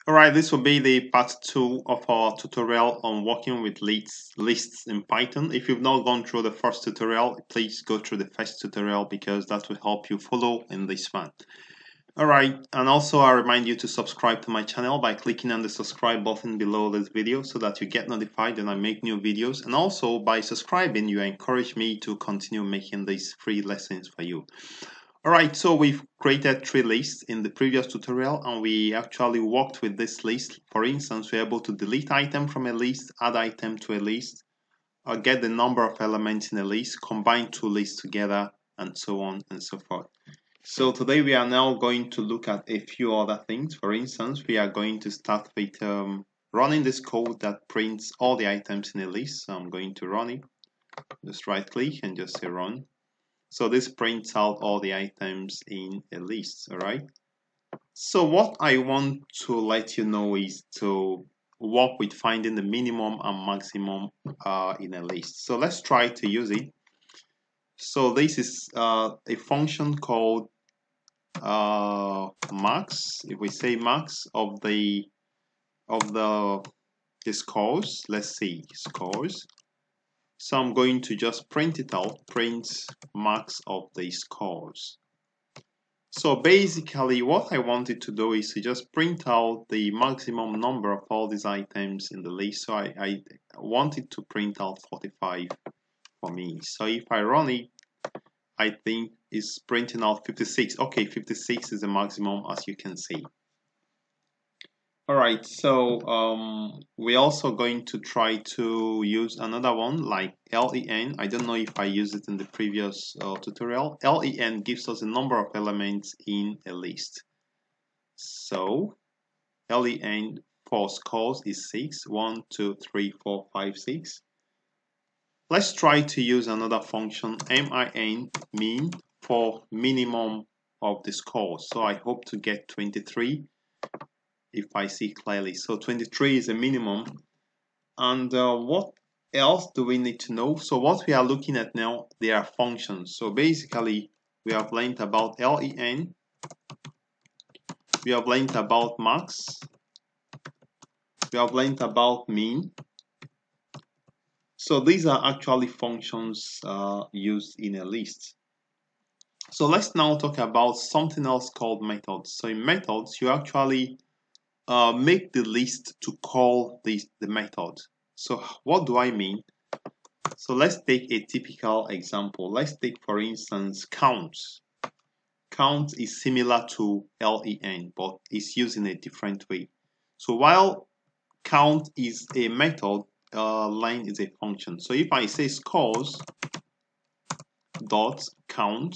Alright, this will be the part 2 of our tutorial on working with lists in Python. If you've not gone through the first tutorial, please go through the first tutorial because that will help you follow in this one. Alright, and also I remind you to subscribe to my channel by clicking on the subscribe button below this video so that you get notified when I make new videos. And also by subscribing, you encourage me to continue making these free lessons for you. Alright, so we've created 3 lists in the previous tutorial and we actually worked with this list. For instance, we're able to delete item from a list, add item to a list, or get the number of elements in a list, combine 2 lists together, and so on and so forth. So today we are now going to look at a few other things. For instance, we are going to start with running this code that prints all the items in a list. So I'm going to run it. Just right click and just say run. So this prints out all the items in a list, all right? So what I want to let you know is to work with finding the minimum and maximum in a list. So let's try to use it. So this is a function called max. If we say max of the scores, let's see scores. So I'm going to just print it out, print max of the scores. So basically what I wanted to do is to just print out the maximum number of all these items in the list. So I wanted to print out 45 for me. So if I run it, I think it's printing out 56. Okay, 56 is the maximum as you can see. Alright, so we're also going to try to use another one like len. I don't know if I used it in the previous tutorial. Len gives us a number of elements in a list. So len for scores is 6. 1, 2, 3, 4, 5, 6. Let's try to use another function min for minimum of the scores. So I hope to get 23. If I see clearly. So 23 is a minimum. And what else do we need to know? So what we are looking at now, they are functions. So basically, we have learned about len. We have learned about max. We have learned about min. So these are actually functions used in a list. So let's now talk about something else called methods. So in methods, you actually make the list to call the method. So what do I mean? So let's take a typical example. Let's take, for instance, count. Count is similar to len, but it's used in a different way. So while count is a method, line is a function. So if I say scores dot count,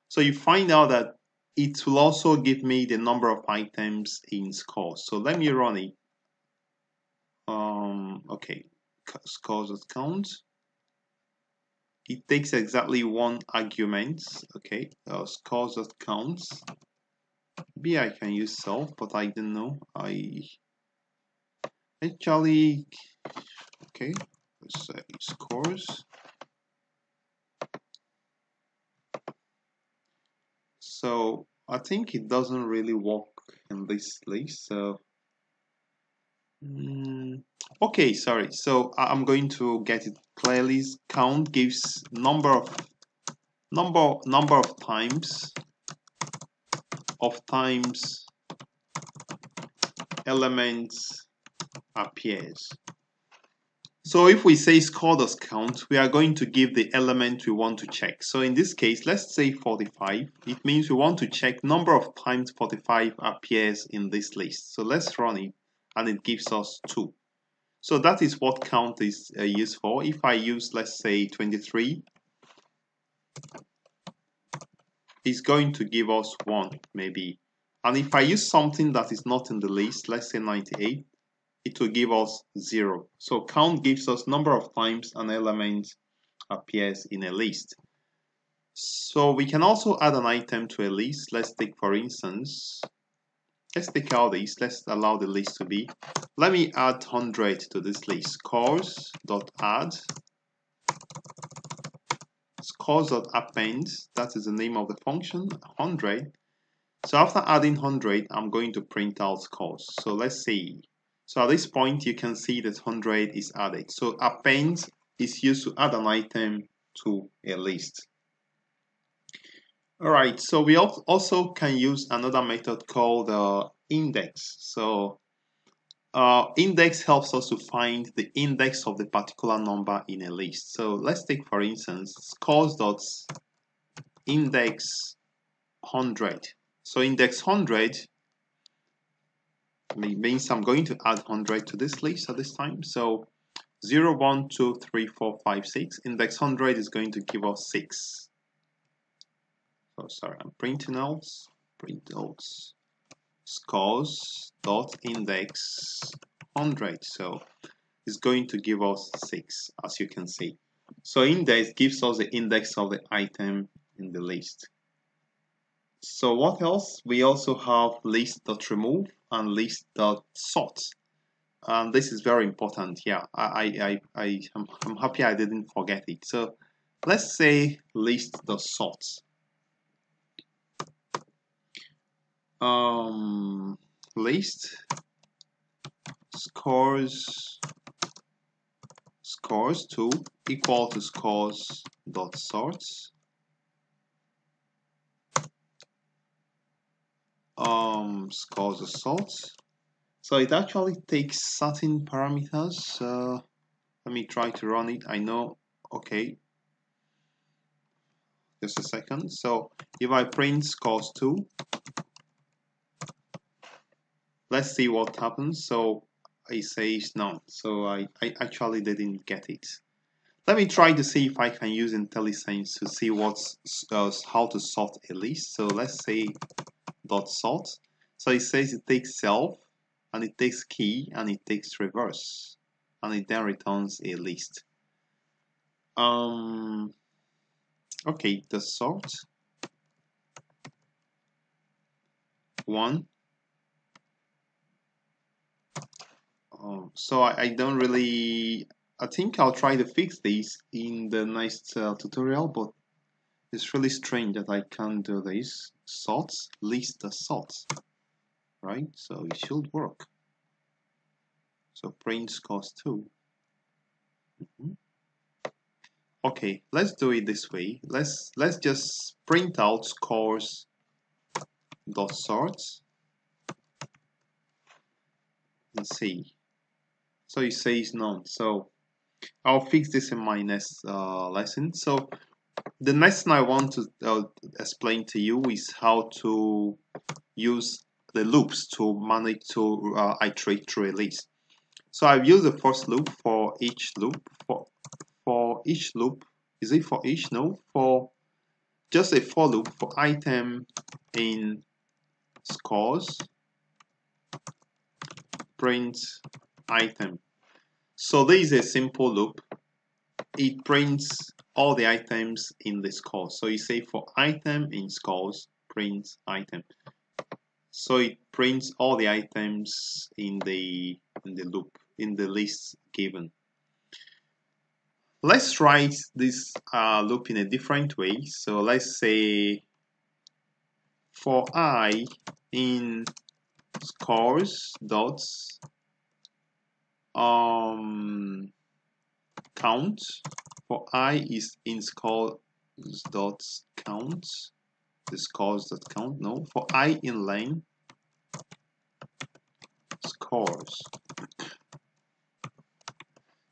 so you find out that it will also give me the number of items in scores. So let me run it. Okay, scores dot count. It takes exactly one argument. Okay, scores dot count. Maybe I can use self, but I don't know. I actually okay. Let's say scores. So I think it doesn't really work in this list. So okay, sorry. So I'm going to get it clearly. Count gives number of times elements appears. So if we say score does count, we are going to give the element we want to check. So in this case, let's say 45. It means we want to check number of times 45 appears in this list. So let's run it, and it gives us 2. So that is what count is used for. If I use, let's say, 23, it's going to give us 1, maybe. And if I use something that is not in the list, let's say 98, it will give us 0. So count gives us number of times an element appears in a list. So we can also add an item to a list. Let's take, for instance, let's take out this. Let's allow the list to be. Let me add 100 to this list. Scores.add. Scores.append. That is the name of the function, 100. So after adding 100, I'm going to print out scores. So let's see. So at this point, you can see that 100 is added. So append is used to add an item to a list. All right, so we also can use another method called index. So index helps us to find the index of the particular number in a list. So let's take, for instance, scores.index 100. So index 100 means I'm going to add 100 to this list at this time. So 0, 1, 2, 3, 4, 5, 6. Index 100 is going to give us 6. So sorry, I'm printing out. Print out scores dot index 100. So it's going to give us 6, as you can see. So index gives us the index of the item in the list. So what else? We also have list.remove and list.sort. And this is very important. Yeah, I'm happy I didn't forget it. So let's say list.sort. List scores2 equal to scores.sort. Scores.sort. So it actually takes certain parameters. Let me try to run it. I know. Okay. Just a second. So if I print scores2, let's see what happens. So it says none. So I actually didn't get it. Let me try to see if I can use IntelliSense to see how to sort a list. So let's say dot sort. So it says it takes self, and it takes key, and it takes reverse, and it then returns a list. Okay, the sort 1. So I don't really. I think I'll try to fix this in the next tutorial, but it's really strange that I can't do this. Sorts, list the sorts, right? So it should work. So print scores2. Okay, let's do it this way. Let's just print out scores dot sorts and see. So it says none. So I'll fix this in my next lesson. So the next thing I want to explain to you is how to use the loops to manage to iterate through a list. So I've used the first loop for each loop. For each loop, is it for each? No, for just a for loop for item in scores, print item. So this is a simple loop. It prints all the items in the score. So you say for item in scores, print item. So it prints all the items in the loop, in the list given. Let's write this loop in a different way. So let's say for I in scores dots count. For I is in scores dots count. The scores dot count. No, for I in len scores.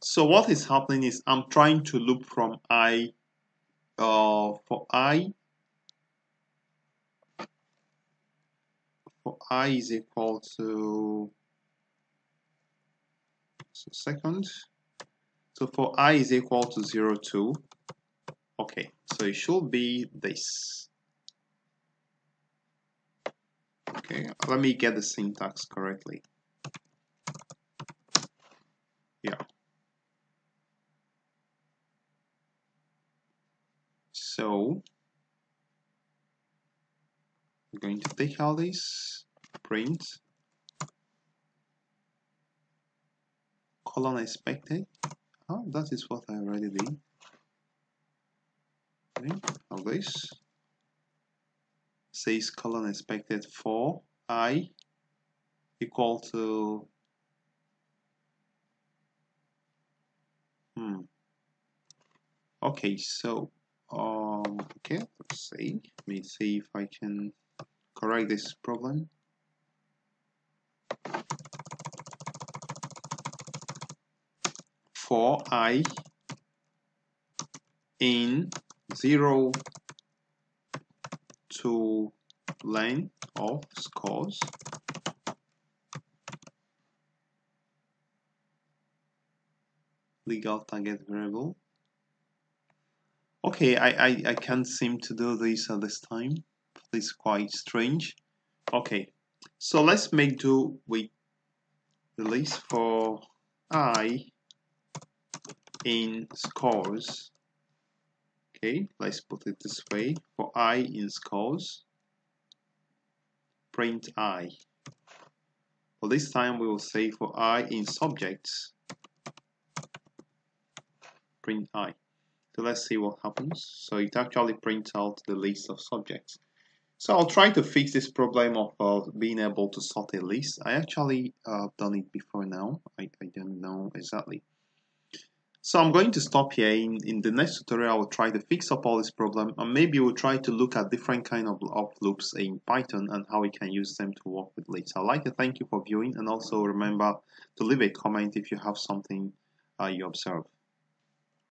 So what is happening is I'm trying to loop from I for I is equal to second. So for I is equal to 0, 2. Okay, so it should be this. Okay, let me get the syntax correctly. Yeah. So I'm going to take out this, print, colon expected. Oh, that is what I already did. Okay, of this. says colon expected for I equal to okay, so okay, let's see. Let me see if I can correct this problem. For I in 0 to length of scores, legal target variable. Okay, I can't seem to do this at this time. It's quite strange. Okay, so let's make do with the list for I in scores. Okay, let's put it this way. For I in scores, print I. For this time, we will say for I in subjects, print I. So let's see what happens. So it actually prints out the list of subjects. So I'll try to fix this problem of being able to sort a list. I actually done it before now. I don't know exactly. So I'm going to stop here. In the next tutorial, I will try to fix up all this problem, and maybe we'll try to look at different kind of loops in Python and how we can use them to work with lists. I'd like to thank you for viewing, and also remember to leave a comment if you have something you observe.